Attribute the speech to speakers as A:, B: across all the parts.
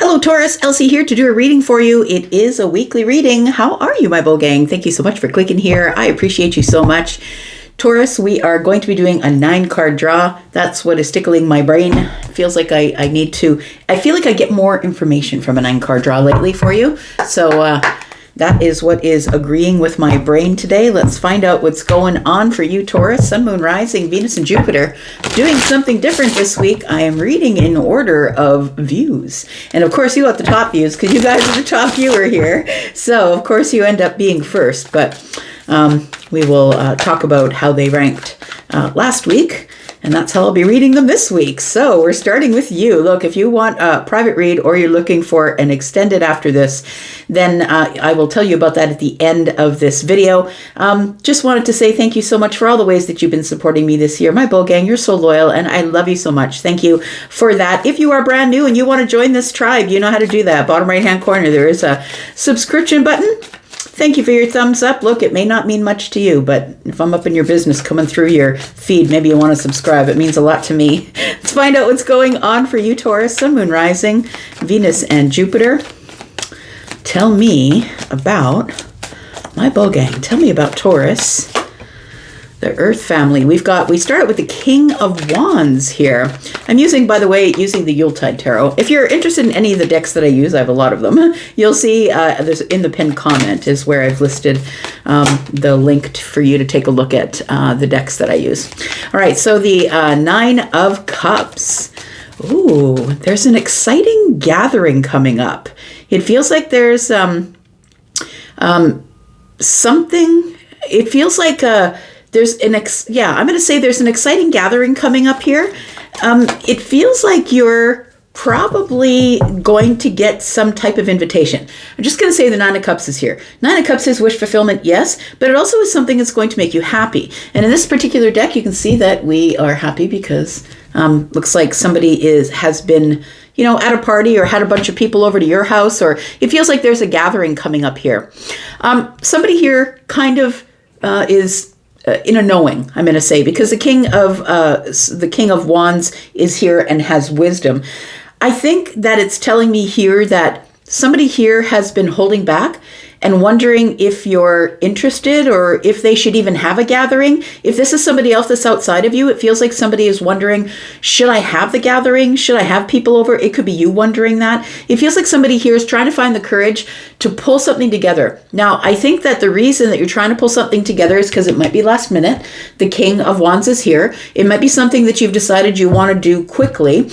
A: Hello Taurus, Elsie here to do a reading for you. It is a weekly reading. How are you, my bull gang? Thank you so much for clicking here. I appreciate you so much. Taurus, we are going to be doing a 9-card draw. That's what is tickling my brain. Feels like I feel like I get more information from a 9-card draw lately for you. So that is what is agreeing with my brain today. Let's find out what's going on for you, Taurus. Sun, Moon, Rising, Venus, and Jupiter. Doing something different this week. I am reading in order of views. And of course, you got the top views because you guys are the top viewer here. So, of course, you end up being first. But we will talk about how they ranked last week. And that's how I'll be reading them this week. So we're starting with you. Look, if you want a private read or you're looking for an extended after this, then I will tell you about that at the end of this video. Just wanted to say thank you so much for all the ways that you've been supporting me this year. My bull gang, you're so loyal and I love you so much. Thank you for that. If you are brand new and you want to join this tribe, you know how to do that. Bottom right hand corner, there is a subscription button. Thank you for your thumbs up. Look, it may not mean much to you, but if I'm up in your business coming through your feed, maybe you want to subscribe. It means a lot to me. Let's find out what's going on for you, Taurus. Sun, Moon, Rising, Venus, and Jupiter. Tell me about my bull gang. Tell me about Taurus, the Earth family. We started with the King of Wands here. I'm using, by the way, the Yuletide Tarot. If you're interested in any of the decks that I use, I have a lot of them. You'll see there's in the pinned comment is where I've listed the link for you to take a look at the decks that I use. All right, so the 9 of Cups. Ooh, there's an exciting gathering coming up. It feels like there's something. It feels like there's I'm going to say there's an exciting gathering coming up here. It feels like you're probably going to get some type of invitation. I'm just going to say the 9 of Cups is here. 9 of Cups is wish fulfillment, yes, but it also is something that's going to make you happy. And in this particular deck, you can see that we are happy because looks like somebody has been, at a party or had a bunch of people over to your house, or it feels like there's a gathering coming up here. Somebody here kind of is in a knowing, I'm going to say, because the King of Wands is here and has wisdom. I think that it's telling me here that somebody here has been holding back and wondering if you're interested or if they should even have a gathering. If this is somebody else that's outside of you, it feels like somebody is wondering, should I have the gathering? Should I have people over? It could be you wondering that. It feels like somebody here is trying to find the courage to pull something together. Now, I think that the reason that you're trying to pull something together is because it might be last minute. The King of Wands is here. It might be something that you've decided you want to do quickly,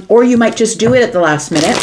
A: or you might just do it at the last minute.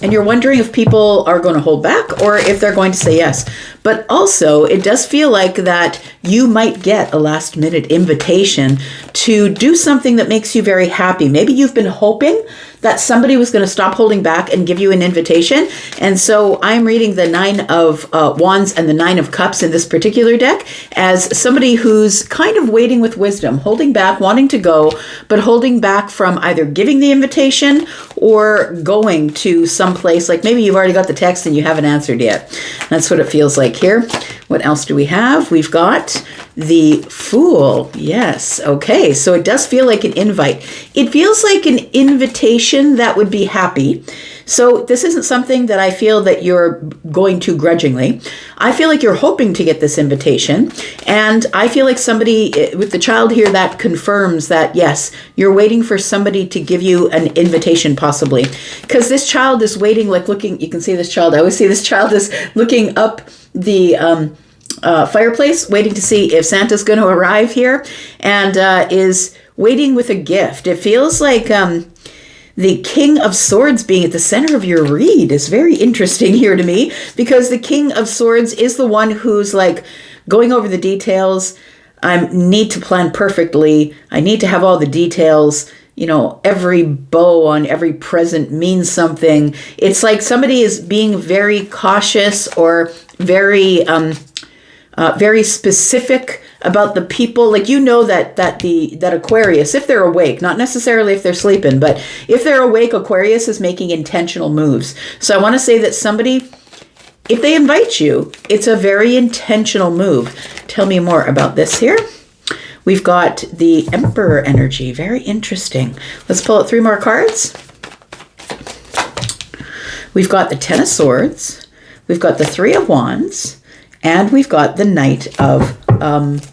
A: And you're wondering if people are going to hold back or if they're going to say yes. But also, it does feel like that you might get a last minute invitation to do something that makes you very happy. Maybe you've been hoping that somebody was going to stop holding back and give you an invitation. And so I'm reading the 9 of Wands and the 9 of Cups in this particular deck as somebody who's kind of waiting with wisdom, holding back, wanting to go, but holding back from either giving the invitation or going to some place. Like maybe you've already got the text and you haven't answered yet. That's what it feels like here. What else do we have? We've got the Fool. Yes. Okay. So it does feel like an invite. It feels like an invitation that would be happy. So this isn't something that I feel that you're going to grudgingly. I feel like you're hoping to get this invitation. And I feel like somebody with the child here that confirms that, yes, you're waiting for somebody to give you an invitation possibly. Because this child is waiting, like looking, you can see this child. I always see this child is looking up the fireplace, waiting to see if Santa's going to arrive here, and is waiting with a gift. It feels like the King of Swords being at the center of your read is very interesting here to me, because the King of Swords is the one who's like going over the details. I need to plan perfectly. I need to have all the details. Every bow on every present means something. It's like somebody is being very cautious or very specific about the people. Like, that Aquarius, if they're awake, not necessarily if they're sleeping, but if they're awake, Aquarius is making intentional moves. So I want to say that somebody, if they invite you, it's a very intentional move. Tell me more about this here. We've got the Emperor energy. Very interesting. Let's pull out 3 more cards. We've got the Ten of Swords, we've got the Three of Wands, and we've got the Knight of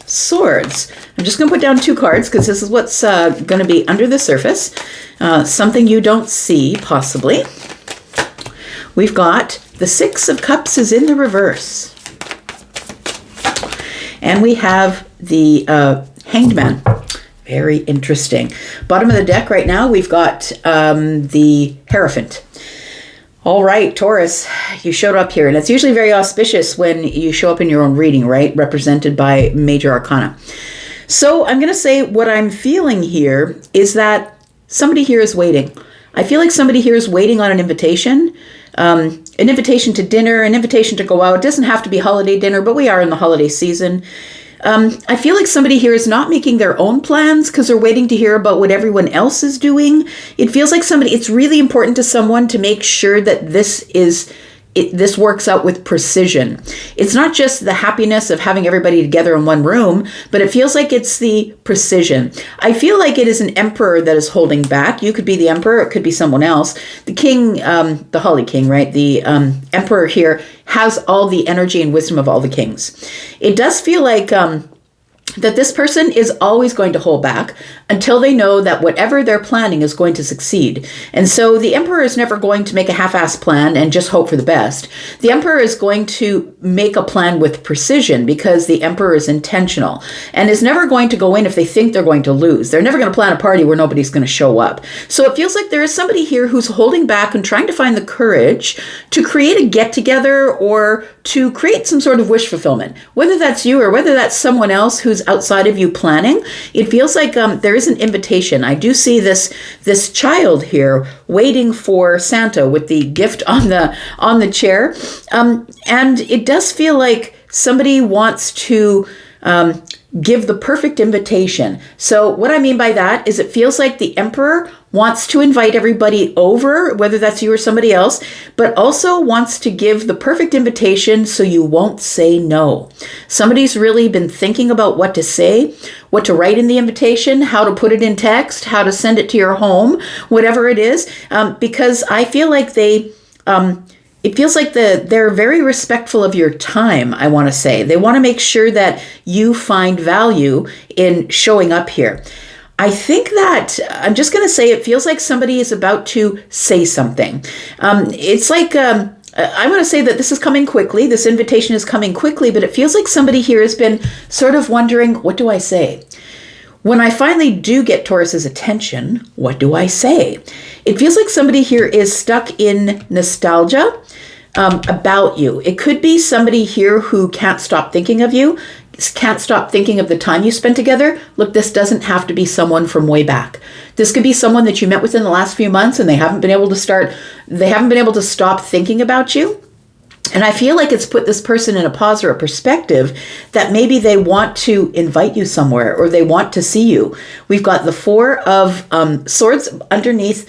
A: Swords. I'm just going to put down 2 cards because this is what's going to be under the surface. Something you don't see, possibly. We've got the Six of Cups is in the reverse. And we have the Hanged Man. Very interesting. Bottom of the deck right now, we've got the Hierophant. All right, Taurus, you showed up here, and it's usually very auspicious when you show up in your own reading, right? Represented by major arcana. So I'm going to say what I'm feeling here is that somebody here is waiting. I feel like somebody here is waiting on an invitation to dinner, an invitation to go out. It doesn't have to be holiday dinner, but we are in the holiday season. I feel like somebody here is not making their own plans because they're waiting to hear about what everyone else is doing. It feels like it's really important to someone to make sure that this works out with precision. It's not just the happiness of having everybody together in one room, but it feels like it's the precision. I feel like it is an emperor that is holding back. You could be the emperor, it could be someone else. The king, the Holly King, right? The emperor here has all the energy and wisdom of all the kings. It does feel like that this person is always going to hold back until they know that whatever they're planning is going to succeed. And so the emperor is never going to make a half-assed plan and just hope for the best. The emperor is going to make a plan with precision because the emperor is intentional and is never going to go in if they think they're going to lose. They're never going to plan a party where nobody's going to show up. So it feels like there is somebody here who's holding back and trying to find the courage to create a get-together or to create some sort of wish fulfillment. Whether that's you or whether that's someone else who's outside of you planning, it feels like there is an invitation. I do see this child here waiting for Santa with the gift on the chair, and it does feel like somebody wants to give the perfect invitation. So what I mean by that is it feels like the emperor wants to invite everybody over, whether that's you or somebody else, but also wants to give the perfect invitation so you won't say no. Somebody's really been thinking about what to say, what to write in the invitation, how to put it in text, how to send it to your home, whatever it is, because I feel like it feels like they're very respectful of your time, I want to say. They want to make sure that you find value in showing up here. I think that, I'm just going to say, it feels like somebody is about to say something. It's like, I want to say that this is coming quickly. This invitation is coming quickly, but it feels like somebody here has been sort of wondering, what do I say? When I finally do get Taurus's attention, what do I say? It feels like somebody here is stuck in nostalgia about you. It could be somebody here who can't stop thinking of you, can't stop thinking of the time you spent together. Look, this doesn't have to be someone from way back. This could be someone that you met within the last few months and they haven't been able to stop thinking about you. And I feel like it's put this person in a pause or a perspective that maybe they want to invite you somewhere or they want to see you. We've got the Four of Swords underneath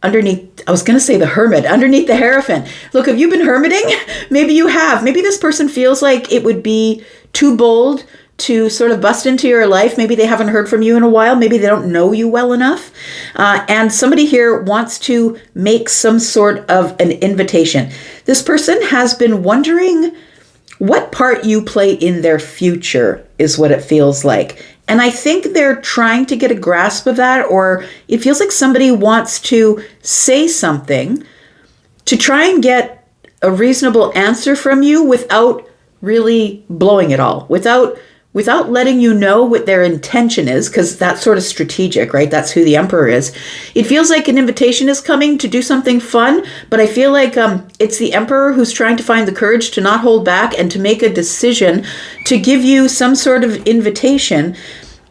A: I was going to say the Hermit, underneath the Hierophant. Look, have you been hermiting? Maybe you have. Maybe this person feels like it would be too bold to sort of bust into your life. Maybe they haven't heard from you in a while. Maybe they don't know you well enough. And somebody here wants to make some sort of an invitation. This person has been wondering what part you play in their future is what it feels like. And I think they're trying to get a grasp of that, or it feels like somebody wants to say something to try and get a reasonable answer from you without really blowing it all, without letting you know what their intention is, because that's sort of strategic, right? That's who the Emperor is. It feels like an invitation is coming to do something fun, but I feel like it's the Emperor who's trying to find the courage to not hold back and to make a decision to give you some sort of invitation.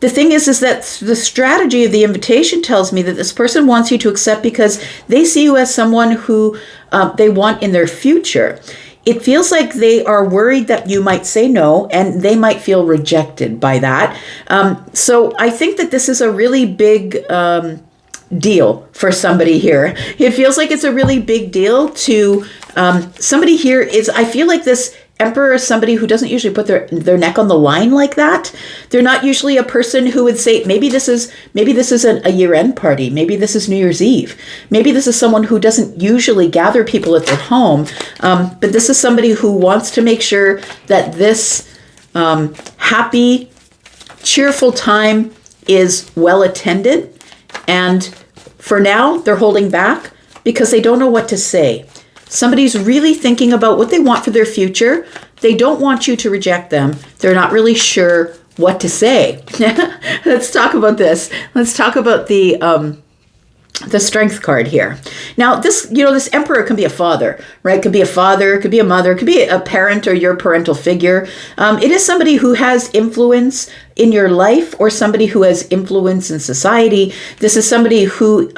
A: The thing is that the strategy of the invitation tells me that this person wants you to accept because they see you as someone who they want in their future. It feels like they are worried that you might say no, and they might feel rejected by that. So I think that this is a really big deal for somebody here. It feels like it's a really big deal to somebody here. I feel like this Emperor is somebody who doesn't usually put their neck on the line like that. They're not usually a person who would say, maybe this is a year-end party. Maybe this is New Year's Eve. Maybe this is someone who doesn't usually gather people at their home. But this is somebody who wants to make sure that this happy, cheerful time is well attended. And for now, they're holding back because they don't know what to say. Somebody's really thinking about what they want for their future. They don't want you to reject them. They're not really sure what to say. Let's talk about this. Let's talk about the strength card here. Now, this emperor can be a father, right? Could be a father, could be a mother, could be a parent or your parental figure. It is somebody who has influence in your life or somebody who has influence in society. This is somebody who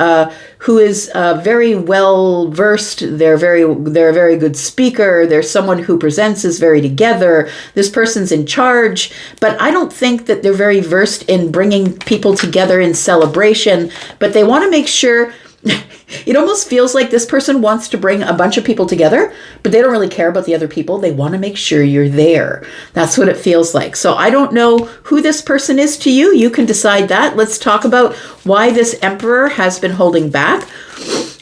A: is very well versed. They're a very good speaker. They're someone who presents is very together. This person's in charge, but I don't think that they're very versed in bringing people together in celebration, but they want to make sure. It almost feels like this person wants to bring a bunch of people together, but they don't really care about the other people. They want to make sure you're there. That's what it feels like. So I don't know who this person is to you. You can decide that. Let's talk about why this emperor has been holding back.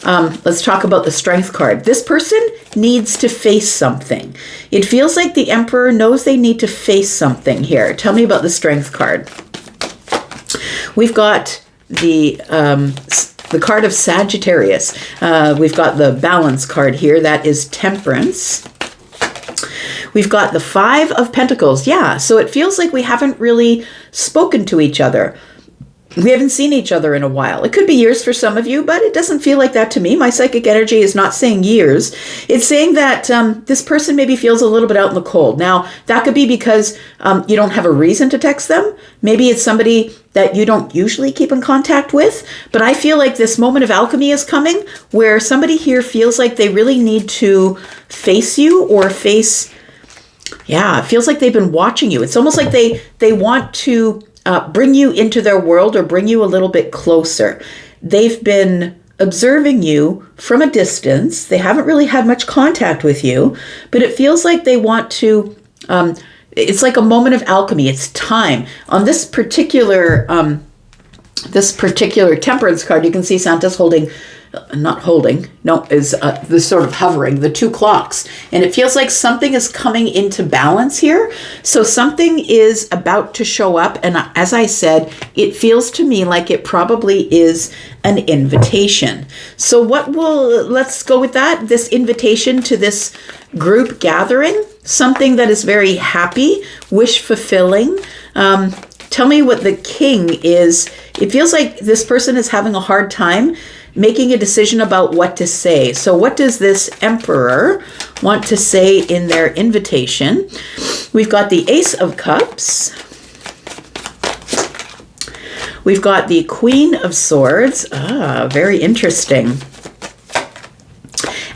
A: Let's talk about the strength card. This person needs to face something. It feels like the emperor knows they need to face something here. Tell me about the strength card. We've got the card of Sagittarius. We've got the balance card here. That is temperance. We've got the 5 of Pentacles. Yeah, so it feels like we haven't really spoken to each other. We haven't seen each other in a while. It could be years for some of you, but it doesn't feel like that to me. My psychic energy is not saying years. It's saying that this person maybe feels a little bit out in the cold. Now, that could be because you don't have a reason to text them. Maybe it's somebody that you don't usually keep in contact with. But I feel like this moment of alchemy is coming where somebody here feels like they really need to face you or face... Yeah, it feels like they've been watching you. It's almost like they want to... bring you into their world or bring you a little bit closer. They've been observing you from a distance. They haven't really had much contact with you, but it feels like they want to, it's like a moment of alchemy. It's time. On this particular temperance card, you can see Santa's holding is sort of hovering, the 2 clocks. And it feels like something is coming into balance here. So something is about to show up. And as I said, it feels to me like it probably is an invitation. So let's go with that. This invitation to this group gathering, something that is very happy, wish fulfilling. Tell me what the king is. It feels like this person is having a hard time making a decision about what to say. So what does this emperor want to say in their invitation? We've got the Ace of Cups. We've got the Queen of Swords. Very interesting.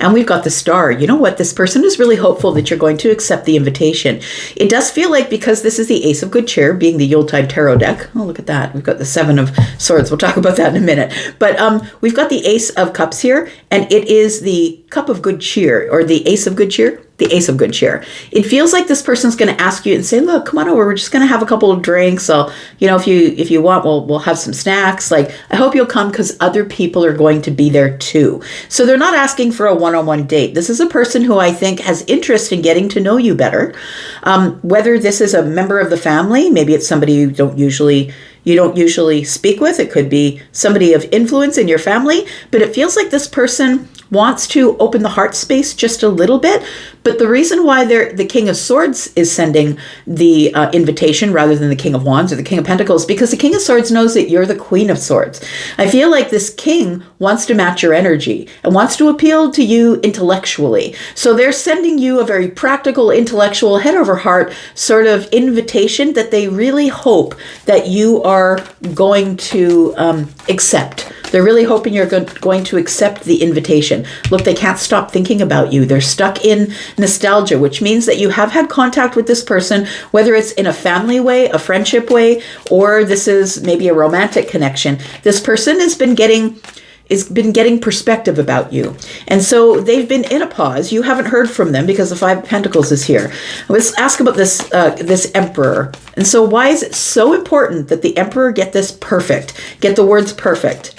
A: And we've got the Star. You know what? This person is really hopeful that you're going to accept the invitation. It does feel like, because this is the Ace of Good Cheer, being the Yuletide Tarot deck. Oh, look at that. We've got the 7 of Swords. We'll talk about that in a minute. But we've got the Ace of Cups here, and it is the Cup of Good Cheer, or the Ace of Good Cheer. The Ace of Good Cheer. It feels like this person's going to ask you and say, look, come on over. We're just going to have a couple of drinks. So, if you want, we'll have some snacks. Like, I hope you'll come because other people are going to be there too. So they're not asking for a one-on-one date. This is a person who I think has interest in getting to know you better. Whether this is a member of the family, maybe it's somebody you don't usually speak with. It could be somebody of influence in your family, but it feels like this person wants to open the heart space just a little bit. But the reason why the King of Swords is sending the invitation rather than the King of Wands or the King of Pentacles, because the King of Swords knows that you're the Queen of Swords. I feel like this king wants to match your energy and wants to appeal to you intellectually. So they're sending you a very practical, intellectual, head over heart sort of invitation that they really hope that you are going to accept. They're really hoping you're going to accept the invitation. Look, they can't stop thinking about you. They're stuck in nostalgia, which means that you have had contact with this person, whether it's in a family way, a friendship way, or this is maybe a romantic connection. This person has been getting is been getting perspective about you. And so they've been in a pause. You haven't heard from them because the Five of Pentacles is here. Let's ask about this Emperor. And so why is it so important that the Emperor get this perfect? Get the words perfect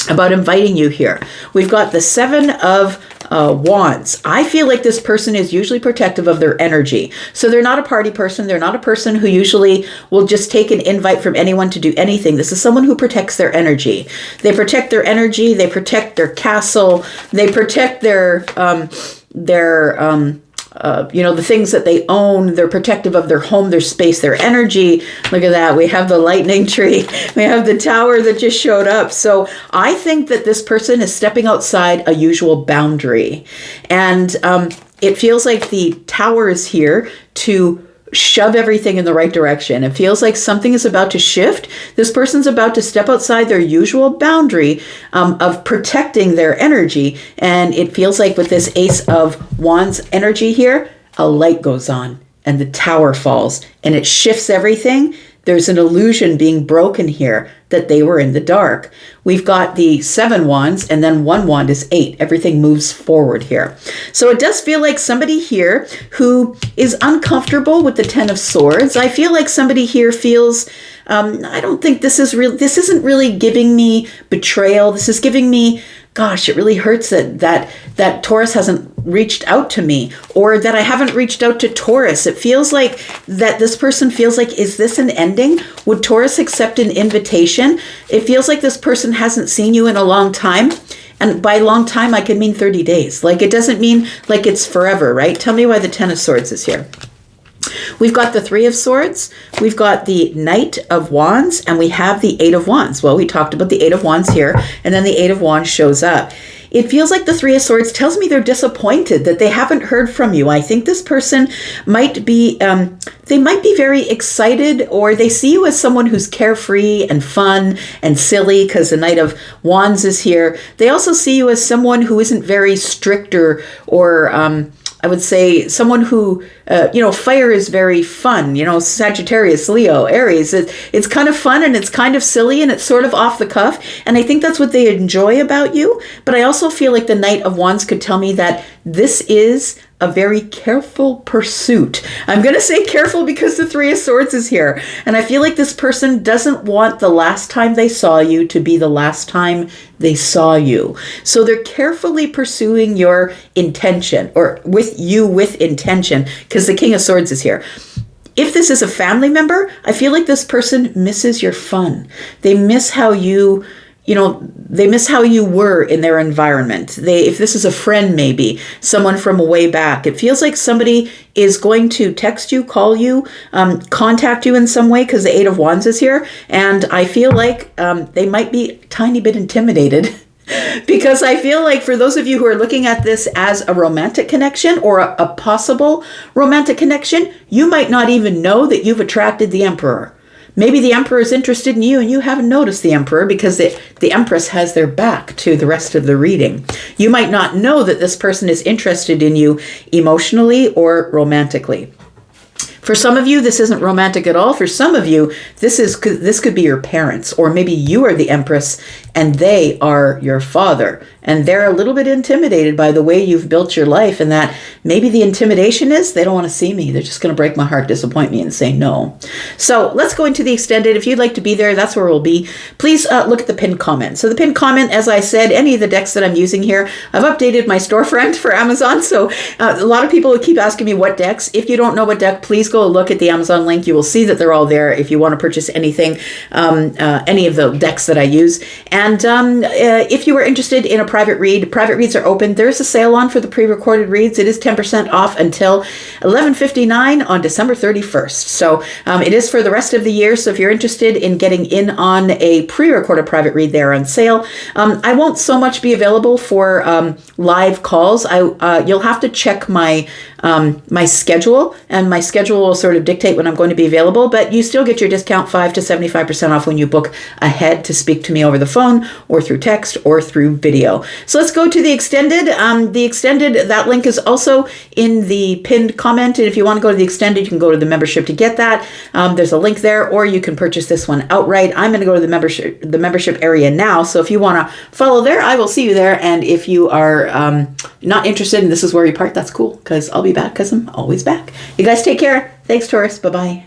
A: about inviting you here. We've got the Seven of Wands. I feel like this person is usually protective of their energy. So they're not a party person. They're not a person who usually will just take an invite from anyone to do anything. This is someone who protects their energy. They protect their energy. They protect their castle. They protect the things that they own. They're protective of their home, their space, their energy. Look at that. We have the lightning tree. We have the tower that just showed up. So I think that this person is stepping outside a usual boundary. And it feels like the tower is here to shove everything in the right direction. It feels like something is about to shift. This person's about to step outside their usual boundary of protecting their energy. And it feels like with this Ace of Wands energy here, a light goes on and the tower falls and it shifts everything. There's an illusion being broken here that they were in the dark. We've got the 7 wands and then 1 wand is 8. Everything moves forward here. So it does feel like somebody here who is uncomfortable with the 10 of swords. I feel like somebody here feels, I don't think this is real. This isn't really giving me betrayal. This is giving me, gosh, it really hurts that Taurus hasn't reached out to me, or that I haven't reached out to Taurus. It feels like that this person feels like, is this an ending? Would Taurus accept an invitation? It feels like this person hasn't seen you in a long time. And by long time, I could mean 30 days. Like, it doesn't mean like it's forever, right? Tell me why the 10 of swords is here. We've got the 3 of swords, we've got the Knight of Wands, and we have the 8 of Wands. Well, we talked about the 8 of Wands here, and then the 8 of Wands shows up. It feels like the 3 of Swords tells me they're disappointed that they haven't heard from you. I think this person might be, they might be very excited, or they see you as someone who's carefree and fun and silly because the Knight of Wands is here. They also see you as someone who isn't very strict or I would say someone who, fire is very fun, Sagittarius, Leo, Aries. It's kind of fun and it's kind of silly and it's sort of off the cuff. And I think that's what they enjoy about you. But I also feel like the Knight of Wands could tell me that this is a very careful pursuit. I'm going to say careful because the 3 of Swords is here. And I feel like this person doesn't want the last time they saw you to be the last time they saw you. So they're carefully pursuing your intention, or with you with intention, because the King of Swords is here. If this is a family member, I feel like this person misses your fun. They miss how they miss how you were in their environment. If this is a friend, maybe someone from way back, it feels like somebody is going to text you, call you, contact you in some way, because the 8 of Wands is here. And I feel like they might be a tiny bit intimidated because I feel like for those of you who are looking at this as a romantic connection or a possible romantic connection, you might not even know that you've attracted the Emperor. Maybe the Emperor is interested in you and you haven't noticed the Emperor because the Empress has their back to the rest of the reading. You might not know that this person is interested in you emotionally or romantically. For some of you, this isn't romantic at all. For some of you, this could be your parents, or maybe you are the Empress and they are your father. And they're a little bit intimidated by the way you've built your life, and that maybe the intimidation is they don't want to see me. They're just going to break my heart, disappoint me, and say no. So let's go into the extended. If you'd like to be there, that's where we'll be. Please look at the pinned comment. So the pinned comment, as I said, any of the decks that I'm using here, I've updated my storefront for Amazon. So a lot of people keep asking me what decks. If you don't know what deck, please go look at the Amazon link. You will see that they're all there if you want to purchase anything, any of the decks that I use. And if you are interested in a private reads are open. There's a sale on for the pre-recorded reads. It is 10% off until 11:59 on December 31st. So it is for the rest of the year. So if you're interested in getting in on a pre-recorded private read, they're on sale. I won't so much be available for live calls. You'll have to check my my schedule, and my schedule will sort of dictate when I'm going to be available, but you still get your discount 5 to 75% off when you book ahead to speak to me over the phone or through text or through video. So let's go to the extended. That link is also in the pinned comment, and if you want to go to the extended, you can go to the membership to get that. There's a link there, or you can purchase this one outright. I'm going to go to the membership area now, so if you want to follow there, I will see you there, and if you are not interested and this is where you park, that's cool, because I'll be back, because I'm always back. You guys take care. Thanks, Taurus. Bye-bye.